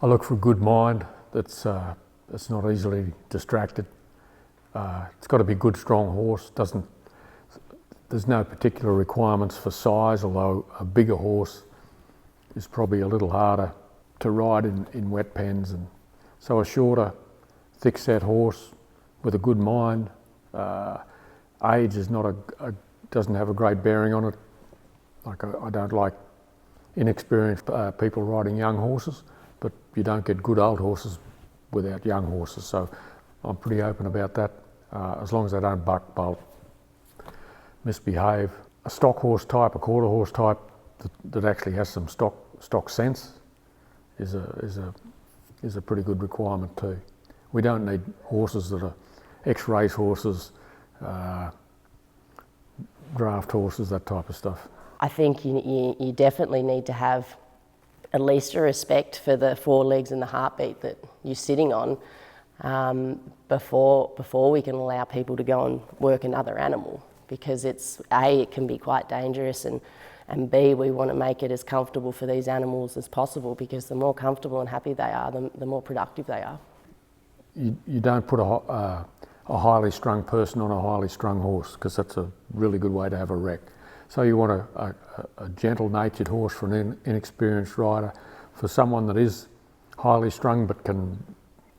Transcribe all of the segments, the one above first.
I look for a good mind that's not easily distracted. It's got to be a good, strong horse. There's no particular requirements for size, although a bigger horse is probably a little harder to ride in wet pens. And so a shorter, thick-set horse with a good mind. Age is doesn't have a great bearing on it. Like I don't like inexperienced people riding young horses, but you don't get good old horses without young horses. So I'm pretty open about that, as long as they don't buck, bolt, misbehave. A stock horse type, a quarter horse type that actually has some stock sense is a pretty good requirement too. We don't need horses that are ex-race horses, draft horses, that type of stuff. I think you definitely need to have at least a respect for the forelegs and the heartbeat that you're sitting on before we can allow people to go and work another animal, because it can be quite dangerous, and B, we want to make it as comfortable for these animals as possible, because the more comfortable and happy they are, the more productive they are. You don't put a highly strung person on a highly strung horse, because that's a really good way to have a wreck. So you want a gentle-natured horse for an inexperienced rider. For someone that is highly strung but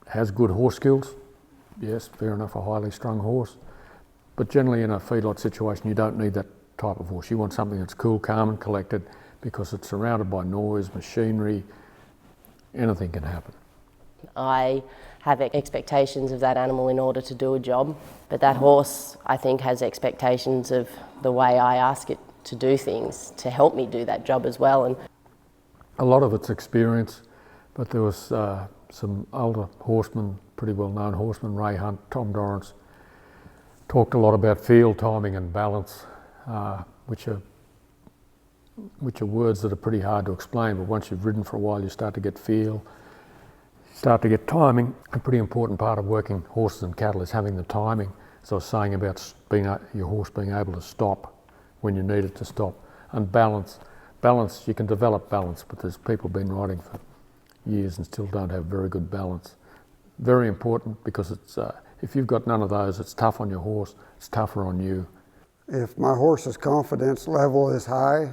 has good horse skills, yes, fair enough, a highly strung horse. But generally in a feedlot situation, you don't need that type of horse. You want something that's cool, calm and collected, because it's surrounded by noise, machinery, anything can happen. I have expectations of that animal in order to do a job, but that horse, I think, has expectations of the way I ask it to do things to help me do that job as well. And a lot of it's experience, but there was some older horsemen, pretty well-known horsemen, Ray Hunt, Tom Dorrance, talked a lot about field timing and balance, which are words that are pretty hard to explain, but once you've ridden for a while, you start to get feel. Start to get timing. A pretty important part of working horses and cattle is having the timing. So I was saying about your horse being able to stop when you need it to stop. And balance, you can develop balance, but there's people been riding for years and still don't have very good balance. Very important, because if you've got none of those, it's tough on your horse, it's tougher on you. If my horse's confidence level is high,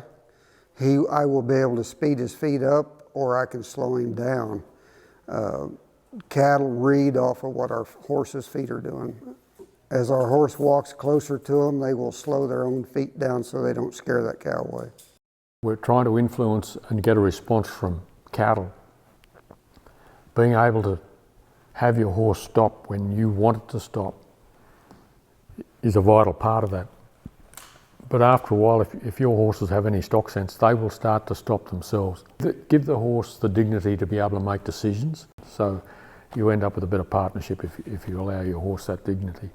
I will be able to speed his feet up, or I can slow him down. Cattle read off of what our horses' feet are doing. As our horse walks closer to them, they will slow their own feet down so they don't scare that cow away. We're trying to influence and get a response from cattle. Being able to have your horse stop when you want it to stop is a vital part of that. But after a while, if your horses have any stock sense, they will start to stop themselves. Give the horse the dignity to be able to make decisions, so you end up with a better partnership if you allow your horse that dignity.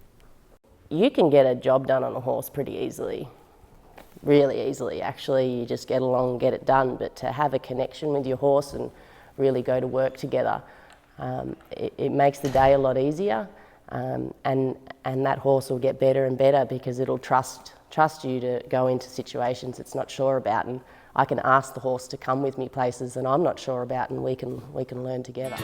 You can get a job done on a horse pretty easily, really easily actually. You just get along and get it done, but to have a connection with your horse and really go to work together, it makes the day a lot easier, and that horse will get better and better, because it'll trust you to go into situations it's not sure about, and I can ask the horse to come with me places that I'm not sure about, and we can learn together.